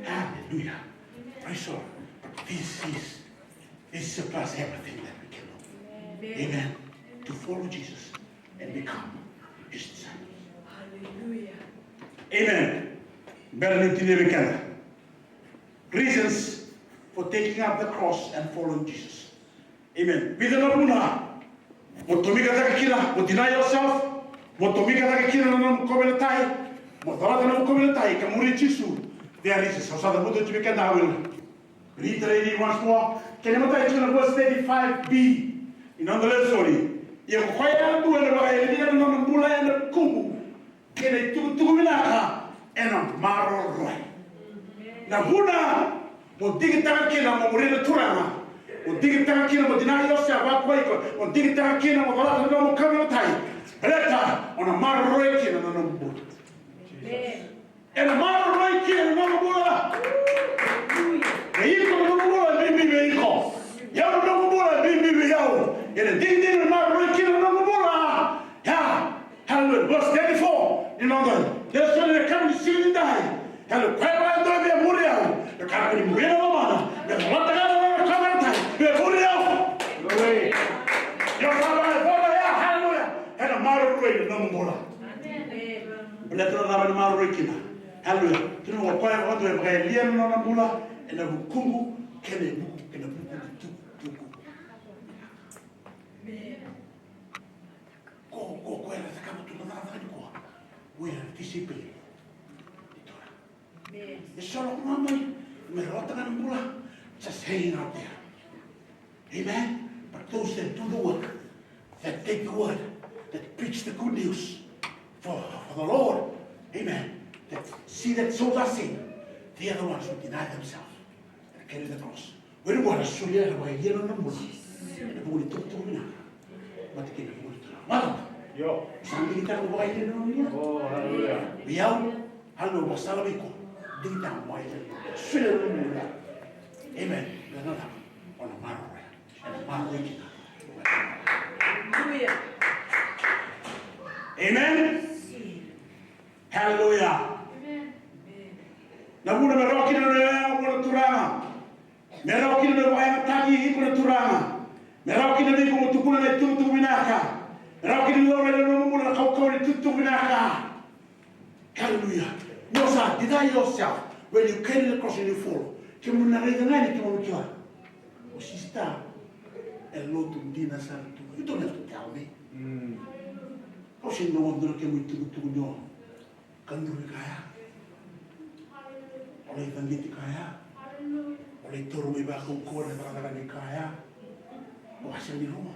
Hallelujah. Praise God. This surpasses everything that we can do. Amen. To follow Jesus and become his disciples. Hallelujah. Amen. Better reasons for taking up the cross and following Jesus. Amen. Deny yourself. There is a Sasamuto to become. I will reiterate it once more. Can you imagine verse 35b? In other story, you quite do it and a kumu. Can I do Minaka and a marrow right? Now, Huna will dig it down, Morena Turana, will dig it down, deny yourself, or dig it down, or the coming time. Letter on a marrow right and on a boot. And a marrow right here and another boy. The equal of the world may be very cold. Hallelujah. Tino wa kwa watu wa baka liam na mula ena bukungu kene buku kene buku tuku. Ko era sakamu tu na na ko. We are discipline. It's solo mama me rota na mula just hanging out there. Amen. But those that do the work, that take the word, that preach the good news for the Lord, amen, that see that souls are saved, they are the ones who deny themselves and carry the cross. We don't want to show you how you know the moon. The moon took to me. But the king of the moon. What? Yo. Something that we are in. Oh, hallelujah. We are. Hello, was Salamico. Dig down, why? Amen. Another on a marrow. And one waking up. Hallelujah. Amen. Hallelujah. Nabuda meroki na leo kuna turama. Meroki na waya tagi kuna turama. Meroki na niko mutukuna na tutu minaka. Meroki na leo na mumu na kaukau na tutu minaka. Hallelujah. No sir, deny yourself when you carry the cross and you fall. Kimu na reza nani kimu mkiwa. Usista. Hello to Dina Santu. You don't have to tell me. How she know what to know? Can do kaya? Oleh tanditi kaya? Oleh turu iba kukur na talaga kaya? O hasil ni rumah.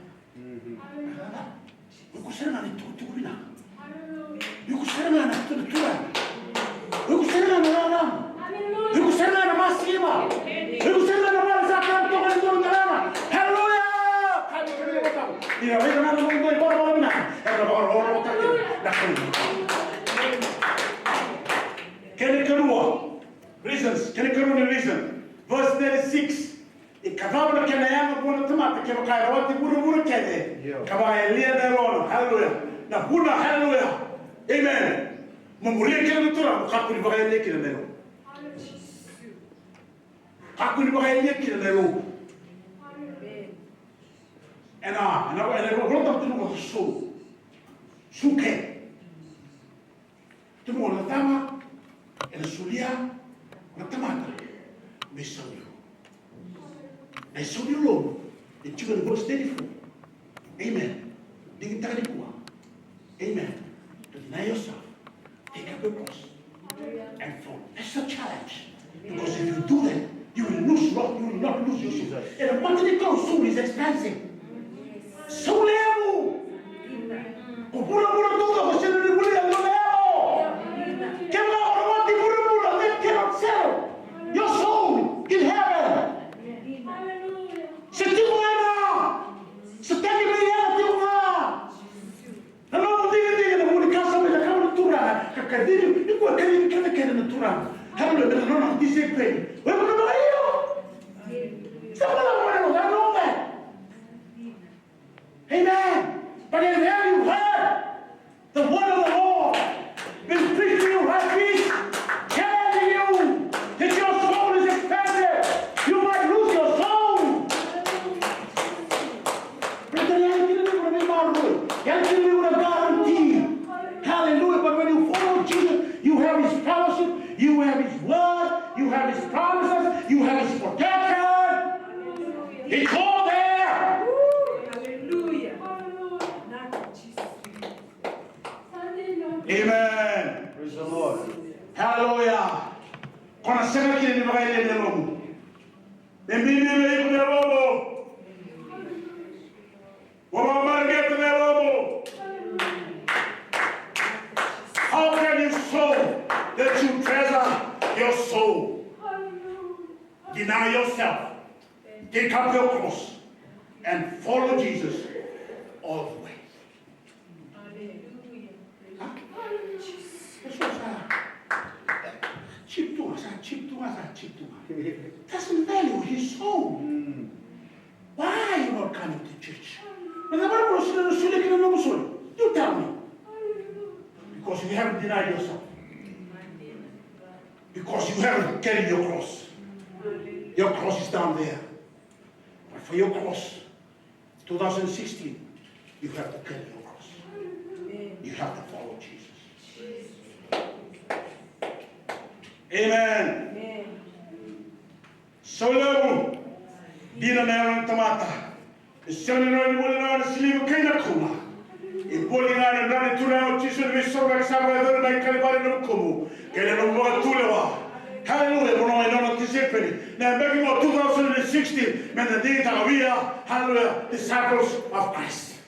Yung kusara na nito na. Yung kusara na natutulan. Yung kusara na alam. Yung kusara na masima. Yung kusara na malasakan to kan turun darama. Hallelujah. Tidak boleh kenal dengan itu orang mana? Orang tak Kene kedua, reasons. Kene kedua reason. Verse 36. Ikavabla kene yang pun temat kene kaya rawat buru-buru kene. Kabaya lihat dalam. Hallelujah. Nah puna hallelujah. Amen. Memuliakan kene turun. Kaku ni bakal lihat kene dalam. Kaku ni bakal lihat kene dalam. And I wrote up to know what soul. Suke. To know the Tama and the Sulia, the Tamata. They saw you. They saw you alone. The children were steady for. Amen. Amen. To deny yourself. Take up your cross. And fall. That's a challenge. Because if you do that, you will lose Lord. You will not lose your soul. And a monthly soul is expensive. Soul level. Pura-pura todo, você não engoliu o level. Quebra a hormona de pura-pura, they cannot sell your soul in heaven. Se tu era, se tem que ganhar, tu lá. Não diga na comunicação, mas a câmera natural, a cadeira, e com a cadeira natural. Hallelujah, não dizer bem. Vai para o Bahia. Sabe lá, não dá não, velho. Amen. But in there you heard the word of the Lord been preached to you like this, telling you that your soul is expensive. You might lose your soul. But the reality is going to be marvelous. Reality is a guarantee. Hallelujah. But when you follow Jesus, you have His fellowship, you have His word, you have His promises, you have His protection. It's all there. Amen. Praise the Lord. Hallelujah. Kona sema kile ni magaile ni Mungu. Mimi ni Mungu. Wama marget ni Mungu. How can you show that you treasure your soul? Deny yourself. Take up your cross and follow Jesus all the way. Doesn't value his soul. Why are you not coming to church? You tell me. Because you haven't denied yourself. Because you haven't carried your cross. Your cross is down there. But for your cross, 2016, you have to carry your cross. You have to follow Jesus. Amen. Solo dina na yung tamata. Siya ni Lord mo na na silibo kay na kuma. Ipoli nga na dani tula o chiso ni Mr. Raksaba na na kalibari na kumu. Kaya na mga tulewa. Hallelujah. Bono ay nono tisipeni. Na begging of 2016 men the data we are hallelujah disciples of Christ.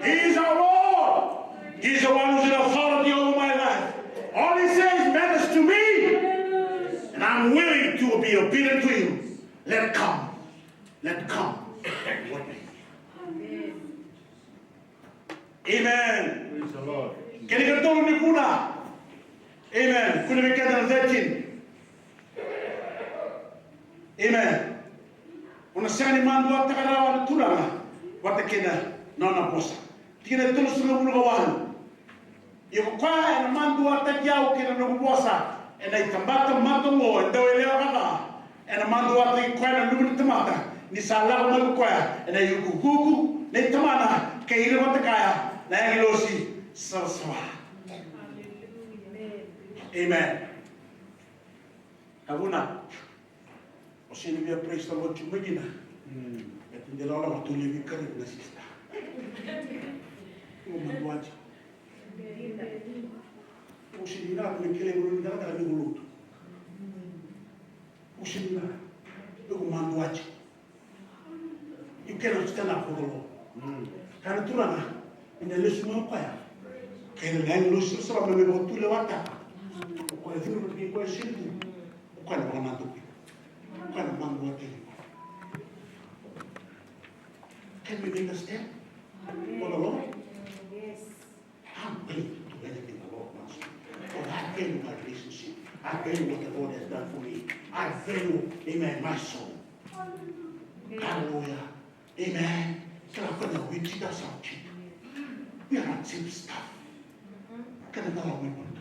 He is our Lord. He is the one who's in authority over my life. All he says matters to me. And I'm willing to be obedient to him. Let it come. Let it come. What me? Amen. Praise the Lord. Can you get ni kuna? Amen. Kuna mikata 13. Amen. Unasani mandu atakarawa na tulanga. Watakena naona posa. Tikina tulu sulu mulu kawan. Yoko kwa na mandu atakjau kina nukuposa. Ena itambata matongo ndawelewa kaka. Ena mandu atakjau na nukuposa tamata. Ni salah malu kwa. Ena yukukuku. Na itamana kairi watakaya. Na yangilosi saraswa. Amen. Kabuna. Osini via praise the Lord chumagina. Etindela ola matuli vikari na sista. Umanduaji. Osini na kumekele ngulu ndala kala ngulu. Osini na umanduaji. You cannot stand up for the Lord. Kana turana ina lesu mkwaya. Kana ngani lesu sura meme botule wata. Kwa hivyo ni kwa shindi. Kwa na bwana tu. Kwa na mambo yake. Can we make a step for the Lord? Yes. I'm willing to do anything the Lord wants to. For I value my relationship. I value what the Lord has done for me. I value, amen, my soul. Hallelujah. Amen. We treat ourselves cheap. We are not cheap stuff. Can another woman?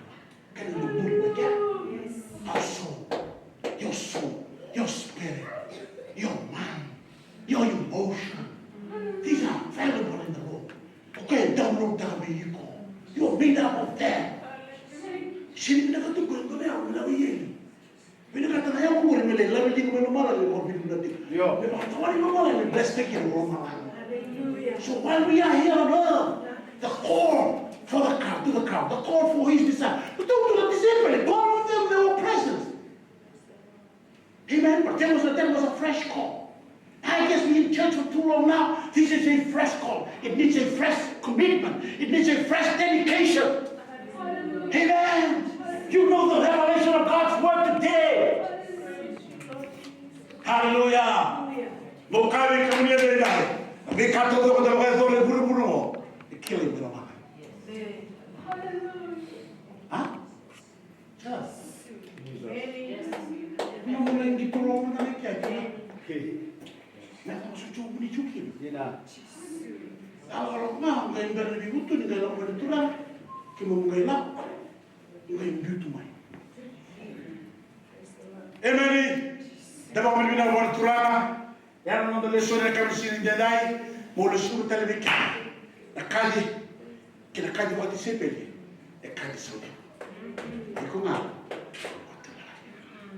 Can you move again? Our soul, your spirit, your mind, your emotion. These are valuable in the Lord. Okay, don't look down where you go. You are made up of them. She didn't have to go and go down without you. We don't have to have more than a level of money or people. Let's take it over. So while we are here on earth, the call for the crowd, to the crowd, the call for his disciples, but don't do the disciples, all of them, they were present. Amen. But there was a fresh call. I guess we in church for too long now. This is a fresh call. It needs a fresh commitment. It needs a fresh dedication. Amen. You know the revelation of God's word today. Hallelujah. Mokabi kamunia dai. We cut to the weather and buru killing the man. Huh? Just. No one in the Corona. Okay. Now, so many children. Our mom, I'm going to be good to the Lord to run. Kimungela. You are good to mine. Emily, the moment we don't want to run. Erano delle sorelle cammissine in Jedi, ma le sue televisioni. La cadi, che la cadi vuoi sapere, e cadi solo. E come ha?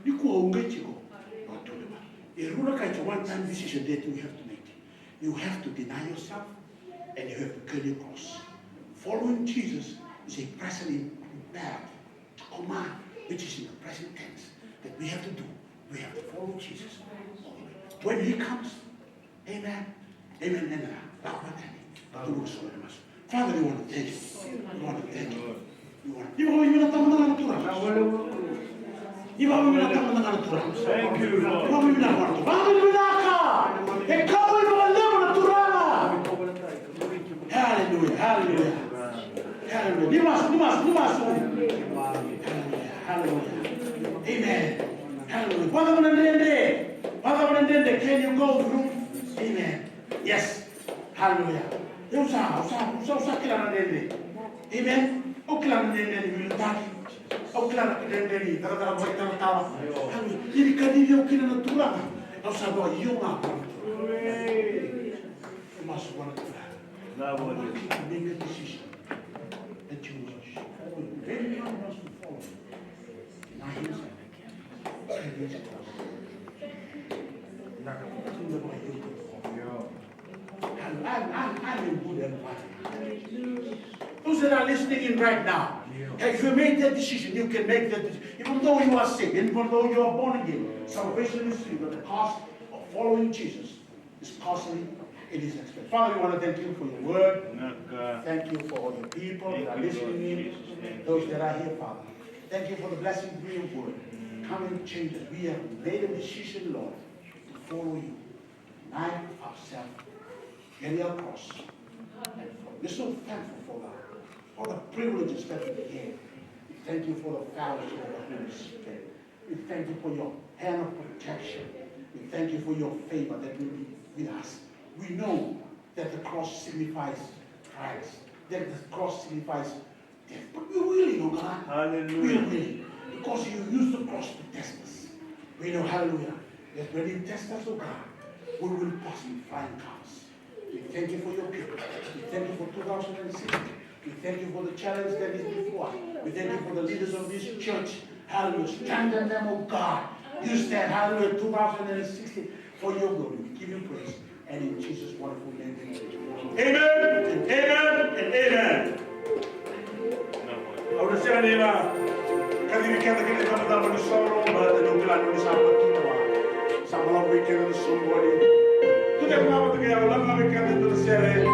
You go and get you go. A ruler kind of one-time decision that we have to make. You have to deny yourself, and you have to carry your cross. Following Jesus is a present verb, command, which is in the present tense, that we have to do. We have to follow Jesus. When he comes, amen, amen, and Father, we want to thank you. We want to thank you. You want to thank you. Thank you, Hallelujah, hallelujah. Hallelujah. You must. Hallelujah. Amen. Hallelujah. Father, can you go through? Amen. Yes. Hallelujah. Usa kila nende. Amen. Okila nende ni militari. Okila nende ni tara tawa. Hallelujah. Ili kadiri okila na turanga. Usa bo yuma. You must want to make a decision that you will follow. Everyone wants to follow. Not himself. against us. Not nothing that I do for. I'm in good environment. Those that are listening in right now, if you made that decision, you can make that decision. Even though you are saved, even though you are born again, salvation is free, but the cost of following Jesus is costly. It is expensive. Father, we want to thank you for your word. Thank you for all your people that are listening in, those that are here, Father. Thank you for the blessing of your word. Come and change us. We have made a decision, Lord, to follow you. Deny ourselves, carry our cross, and follow. We're so thankful for that. For the privileges that we get. We thank you for the fellowship of the Holy Spirit. We thank you for your hand of protection. We thank you for your favor that will be with us. We know that the cross signifies Christ, that the cross signifies death. But we're willing, oh God. Hallelujah. We're willing. Because you used the cross to test us. We know, hallelujah, that when you test us, oh God, we will pass in flying colors. We thank you for your people. We thank you for 2016. We thank you for the challenge that is before us. We thank you for the leaders of this church. Hallelujah. Strengthen them, oh God. Use that, hallelujah, 2016 for your glory. We give you praise. And in Jesus' wonderful name, we pray. Amen, and amen, and amen. I would say, kasi we can't get it from the sorrow, but the new plan is happening. Some of we can do somebody. To the power to get out, we can do the series.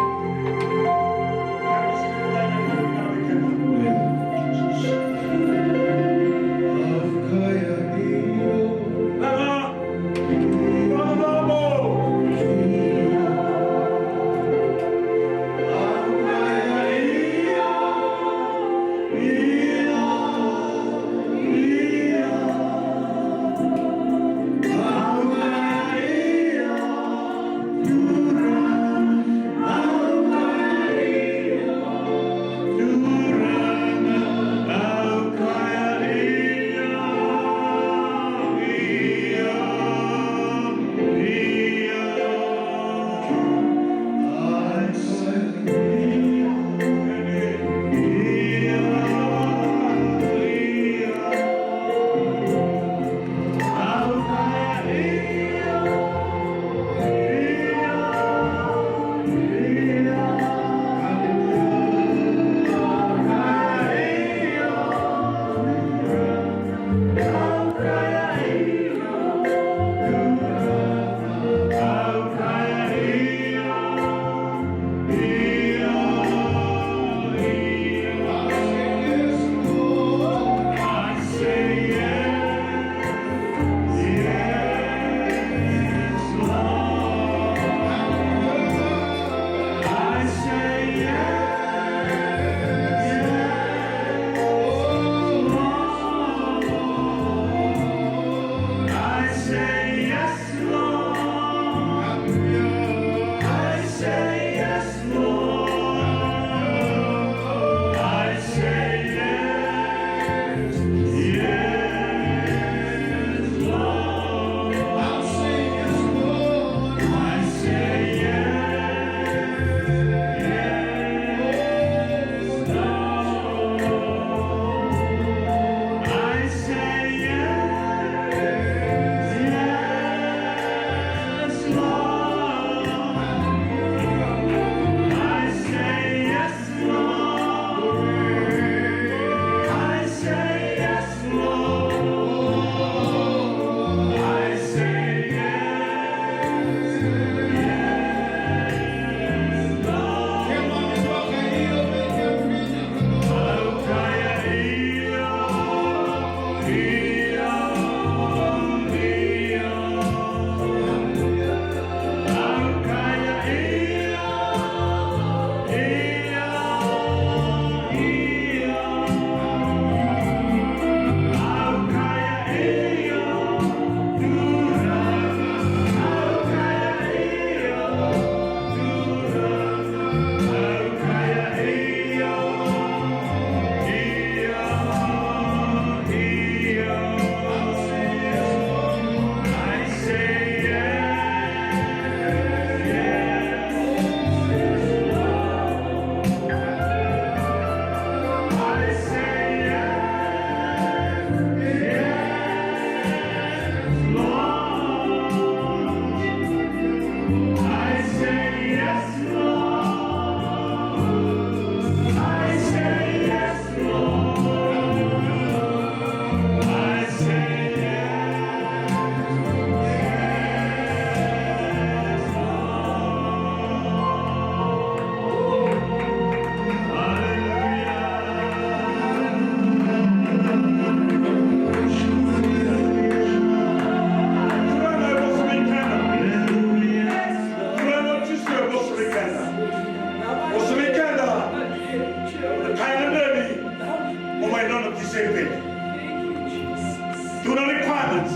Tuna requirements.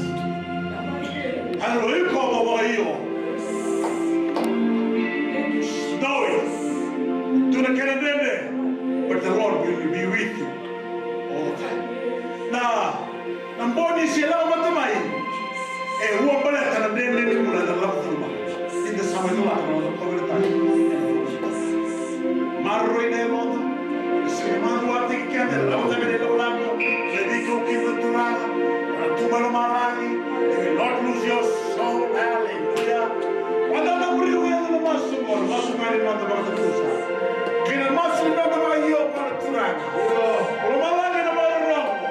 Allora io come io. Know it. Tuna canadende. But the Lord will be with you all the time. Na mboni siela matamai. Huwa bala canadende ni mula da lafuma. In the summer la no coverta. Marro in el mondo. Se mando a te che andare la volta che lo lango. Le dico che lo turana. Tu me lo malai. You will not lose your soul. Hallelujah. Quando la murió lo masso mare non da volta cosa. Che nel masso non da mai io per turana. Lo malai non va robo.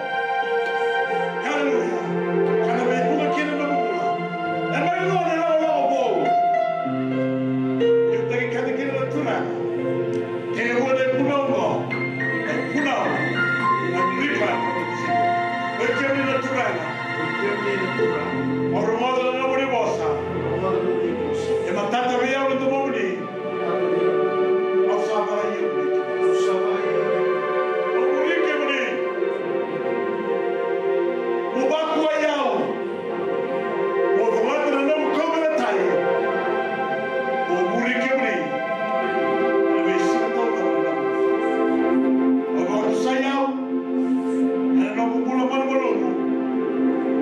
Hallelujah. Quando mi buca che non buca. E mai non è robo. Io te che non turana. Che vuole puno. E puno. Non ripa. Perché mi non turana. Ora modo non vuole bossa. E ma tanto via lo dopo lì. Non sa mai io. Non sa mai io. Non vuole che mi. O ba qua io. O domani non come la taglia. O vuole che mi. E mi si torna. O ba sai io. E non vuole mano mano.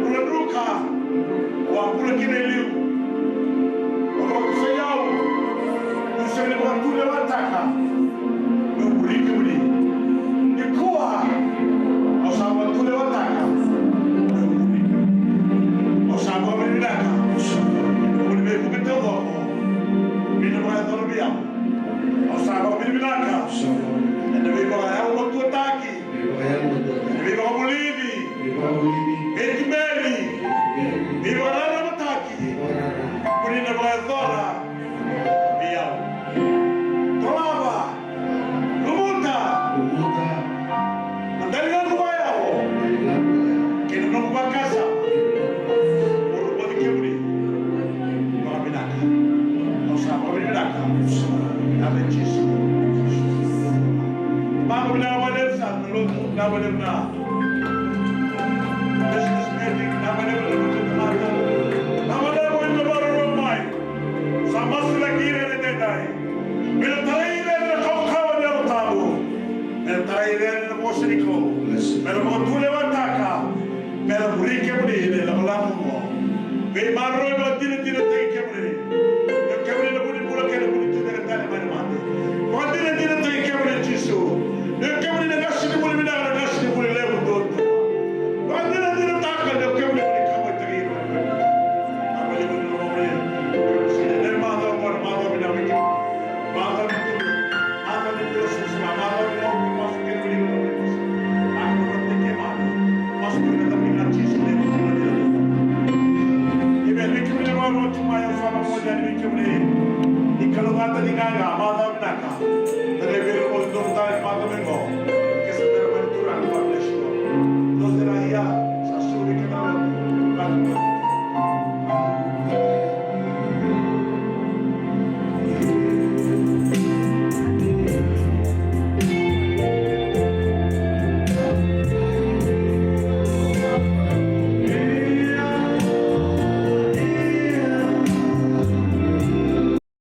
Vuole ruka. O vuole che ne liu. Useme kwa tule wataka Nukuriki muli Nikuwa Osama tule wataka Nukuriki Osama milaka Nukurime kumite wako Mina kwa tono biya Osama milaka Nabi kwa yao mtu taki Nabi kwa mulibi Ekimeli Nabi kwa rana mataki Kunina kwa dhora Pero cuando tú levantas acá, pero morir que morir, la hablamos no. Ve más ruego tiene te que morir. El que morir no morir por que no morir tú te dale más mate. Cuando tiene te que morir Jesús. El que morir no se morir nada, no se morir le todo. Cuando tiene taca, el que morir como te digo. A morir no morir. Si le mando por mando mi amigo. Mando mi tú. Mando mi Dios, mando mi no más que morir. Kalau kata di kagak, malam nak.